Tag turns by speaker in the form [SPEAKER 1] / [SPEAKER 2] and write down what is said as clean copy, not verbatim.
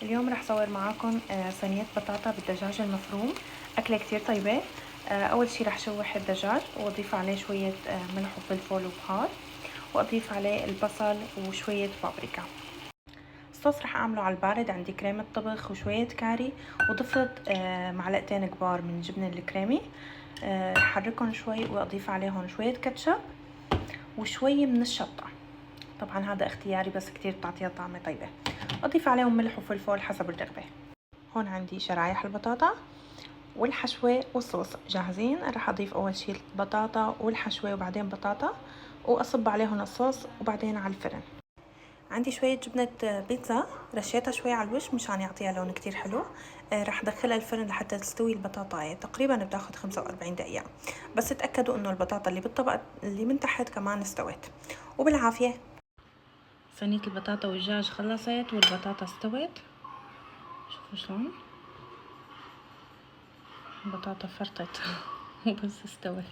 [SPEAKER 1] اليوم رح صور معاكم صينية بطاطا بالدجاج المفروم. أكلة كتير طيبة. أول شي رح شوح الدجاج وأضيف عليه شوية ملح وفلفل وبهار، وأضيف عليه البصل وشوية بابريكا. الصوص رح أعمله على البارد. عندي كريمة طبخ وشوية كاري، وضفت معلقتين كبار من جبن الكريمي. رح أحركهم شوي وأضيف عليهم شوية كاتشب وشوي من الشطة. طبعا هذا اختياري بس كتير بتعطيها طعمة طيبة. أضيف عليهم ملح وفلفل حسب الرغبة. هون عندي شرايح البطاطا والحشوة والصوص جاهزين. رح أضيف أول شي البطاطا والحشوة وبعدين بطاطا، وأصب عليهم الصوص وبعدين على الفرن. عندي شوية جبنة بيتزا رشيتها شوي على الوش مشان يعطيها لون كتير حلو. رح أدخلها الفرن لحتى تستوي البطاطا، تقريبا بتاخد 45 دقيقة، بس تأكدوا إنه البطاطا اللي بالطبق اللي من تحت كمان استوت. وبالعافية. صينية البطاطا والدجاج خلصت والبطاطا استوت. شوفوا شلون البطاطا فرطت وبس استوت.